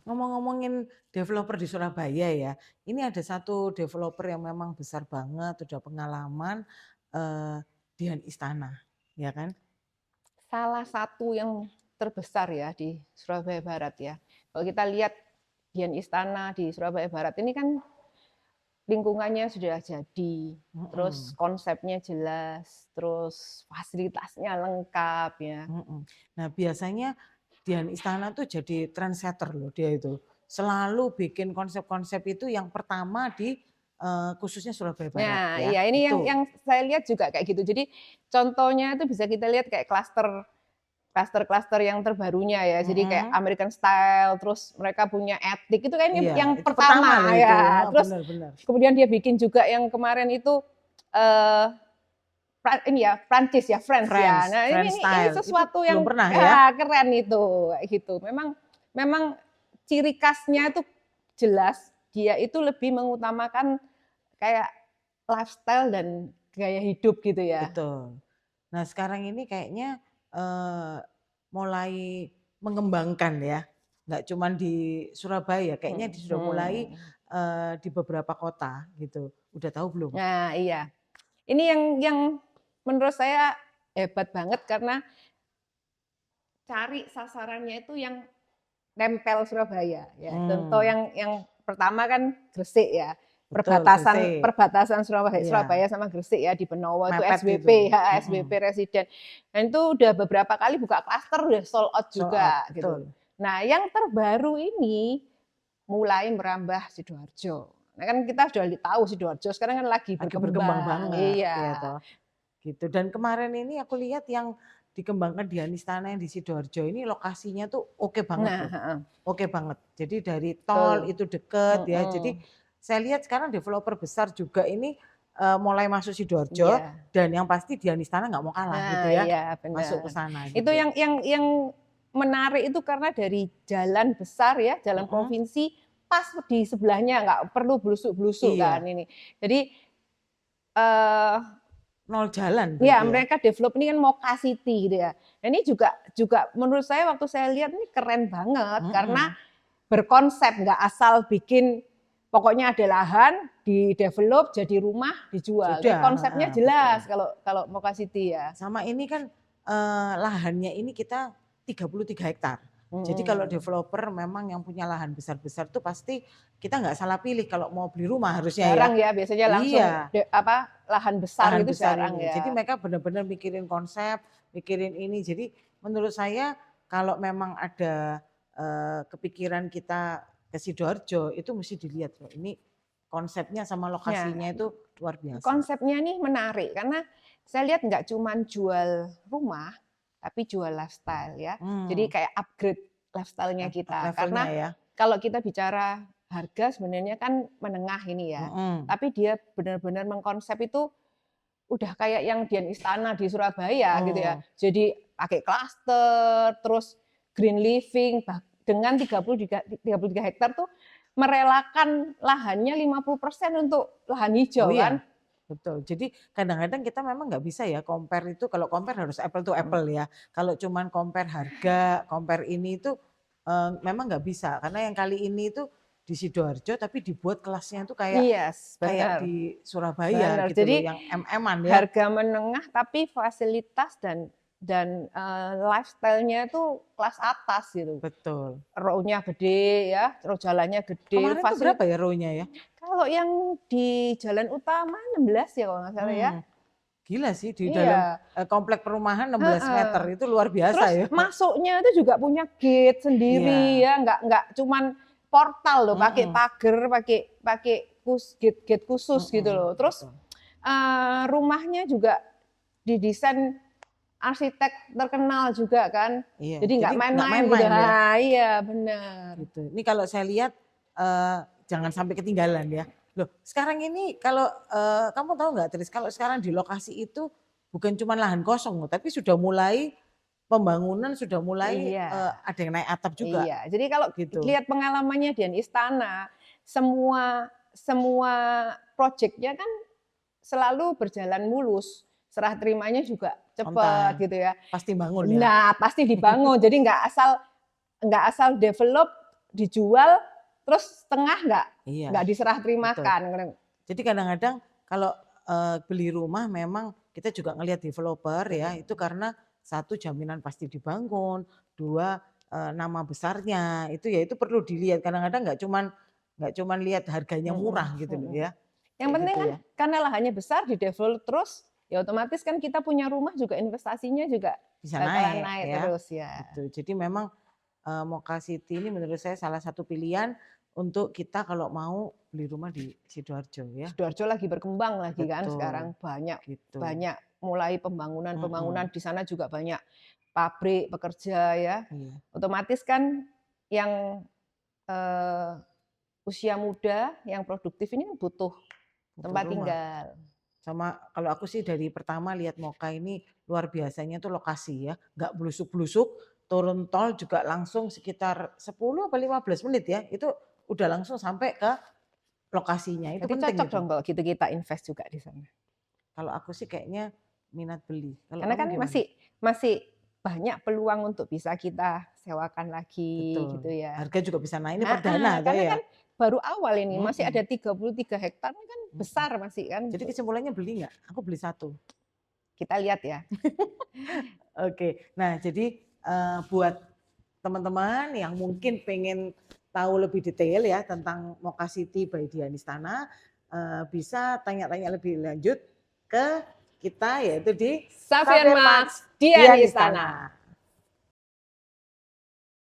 Ngomong-ngomongin developer di Surabaya ya, ini ada satu developer yang memang besar banget, udah pengalaman, Dian Istana, ya kan? Salah satu yang terbesar ya di Surabaya Barat ya. Kalau kita lihat Dian Istana di Surabaya Barat ini kan lingkungannya sudah jadi, terus Mhm, konsepnya jelas, terus fasilitasnya lengkap ya. mhm. Nah biasanya Dian Istana tuh jadi trendsetter loh dia itu. Selalu bikin konsep-konsep itu yang pertama di, khususnya Surabaya Barat Nah, ya, iya ini yang itu. saya lihat juga kayak gitu. Jadi contohnya itu bisa kita lihat kayak klaster-klaster yang terbarunya ya. Jadi kayak Mhm, American Style, terus mereka punya etik itu kayaknya iya yang itu pertama loh pertama itu, ya. Terus bener bener. kemudian dia bikin juga yang kemarin itu eh ini ya Prancis ya, France ya. Friends, Nah, Friends ini Style, itu sesuatu belum yang pernah ya? ya keren itu kayak gitu. Memang memang ciri khasnya itu jelas dia itu lebih mengutamakan kayak lifestyle dan gaya hidup gitu ya. Betul. Nah sekarang ini kayaknya, mulai mengembangkan ya, nggak cuman di Surabaya, kayaknya sudah mulai, Mhm. di beberapa kota gitu. Udah tahu belum? Nah, iya. Ini yang menurut saya hebat banget karena cari sasarannya itu yang nempel Surabaya ya. Contoh Mmm, yang pertama kan Gresik ya. betul Gresik, Perbatasan Surabaya iya, Surabaya sama Gresik ya di Benowo itu mepet itu, SBP ya, mhm, SBP residen. Dan itu udah beberapa kali buka klaster udah sold out sold out, juga gitu. betul. Nah, yang terbaru ini mulai merambah Sidoarjo. Nah, kan kita sudah tahu Sidoarjo sekarang kan lagi Lagi berkembang berkembang. banget, ya Iya. toh, gitu. Dan kemarin ini aku lihat yang dikembangkan di Anistana yang di Sidoarjo ini lokasinya tuh oke banget Nah, loh. heeh, Oke banget. Jadi dari tol betul. itu deket ya. Jadi Mhm. saya lihat sekarang developer besar juga ini, mulai masuk Sidoarjo Iya. dan yang pasti Dian Istana nggak mau kalah gitu Nah, ya, iya masuk ke benar. sana Itu gitu. yang menarik itu karena dari jalan besar ya, jalan Mhm, provinsi pas di sebelahnya nggak perlu blusuk-blusuk kan iya, ini. Jadi eh, 0 jalan ya berarti ya? mereka develop ini kan Moka City gitu ya. Nah, ini juga juga menurut saya waktu saya lihat ini keren banget karena Mhm, berkonsep nggak asal bikin pokoknya ada lahan di develop jadi rumah dijual. Ini sudah, konsepnya heeh, betul. jelas kalau kalau Moka City ya. Sama ini kan, lahannya ini kita 33 hektar. Jadi kalau Hmm. developer memang yang punya lahan besar-besar tuh pasti kita nggak salah pilih kalau mau beli rumah harusnya ya. Jarang ya biasanya langsung Iya, lahan besar lahan gitu besar jarang ini. Jadi ya. mereka benar-benar mikirin konsep, mikirin ini. Jadi menurut saya kalau memang ada, kepikiran kita ke Sidoarjo itu mesti dilihat loh, ini konsepnya sama Ya, lokasinya itu luar biasa. konsepnya nih menarik karena saya lihat nggak cuma jual rumah, tapi jual lifestyle ya. Jadi Mmm, kayak upgrade lifestyle-nya kita. levelnya Karena ya, kalau kita bicara harga sebenarnya kan menengah ini ya. mhm, Tapi dia benar-benar mengkonsep itu udah kayak yang Dian Istana di Surabaya gitu ya. oh. Jadi pakai klaster, terus green living dengan 33 hektar tuh merelakan lahannya 50% untuk lahan Oh hijau kan. iya, betul. Jadi kadang-kadang kita memang nggak bisa ya compare itu, kalau compare harus apple to apple ya. Kalau cuman compare harga, compare ini itu, memang nggak bisa. Karena yang kali ini itu di Sidoarjo tapi dibuat kelasnya itu kayak Yes, kayak benar. di Surabaya Benar. gitu loh, Jadi yang MM-an ya. harga menengah tapi fasilitas dan lifestyle-nya itu kelas atas gitu. Betul. Row-nya gede ya, row jalannya gede, Kemarin tuh berapa fasilitas. ya ROI-nya ya? Kalau yang di jalan utama 16 ya kalau nggak salah ya. Hmm, gila sih di dalam, Iya, komplek perumahan 16 heeh. meter, itu luar biasa Terus ya. masuknya itu juga punya gate sendiri Iya, ya, nggak cuman portal loh, pakai mhm, pagar, pakai pakai gate khusus gitu mhm, loh. Terus betul. rumahnya juga didesain arsitek terkenal juga kan. Iya, Jadi jadi nggak nggak main-main gitu. main-main ya. Nah, iya benar. Gitu. Ini kalau saya lihat, jangan sampai ketinggalan ya. Loh, sekarang ini kalau, kamu tahu nggak Tris, kalau sekarang di lokasi itu bukan cuma lahan kosong loh, tapi sudah mulai pembangunan, sudah mulai, Iya. ada yang naik atap juga, Iya, jadi kalau gitu. lihat pengalamannya Dian Istana, semua semua proyeknya kan selalu berjalan mulus, serah terimanya juga On cepat time, gitu ya. pasti bangun ya. Nah, pasti dibangun, jadi nggak asal develop dijual terus setengah Iya, nggak diserah betul. terimakan. Jadi kadang-kadang kalau beli rumah memang kita juga ngelihat developer ya, itu karena satu jaminan pasti dibangun, dua nama besarnya itu ya itu perlu dilihat. Kadang-kadang nggak cuman lihat harganya murah gitu loh ya. Yang Kayak penting gitu kan ya. karena lahannya besar di develop terus, ya otomatis kan kita punya rumah juga investasinya juga Bisa bakalan naik naik ya. terus ya. Gitu. Jadi memang Moka City ini menurut saya salah satu pilihan untuk kita kalau mau beli rumah di Sidoarjo ya. Sidoarjo lagi berkembang lagi kan Betul. sekarang banyak Gitu. mulai pembangunan di sana juga banyak pabrik pekerja ya. Iya. Otomatis kan yang usia muda yang produktif ini butuh tempat rumah. tinggal. Sama kalau aku sih dari pertama lihat Moka ini luar biasanya tuh lokasi ya, nggak blusuk-blusuk, turun tol juga langsung sekitar 10 apa 15 menit ya, itu udah langsung sampai ke lokasinya, itu Jadi penting cocok itu. dong kalau gitu kita invest juga di sana. Kalau aku sih kayaknya minat beli. Kalau Karena kamu kan gimana? masih banyak peluang untuk bisa kita sewakan lagi Betul. gitu ya. Harga juga bisa naik, ini perdana tuh Karena ya. kan baru awal ini masih Mm-mm. ada 33 hektar kan besar masih kan. Jadi kesimpulannya beli nggak? Aku beli satu. Kita lihat ya. Oke, nah jadi buat teman-teman yang mungkin pengen tahu lebih detail ya tentang Moka City by Dian Istana, bisa tanya-tanya lebih lanjut ke kita yaitu di Safian Safian Max Max Dian Dian Istana. Istana.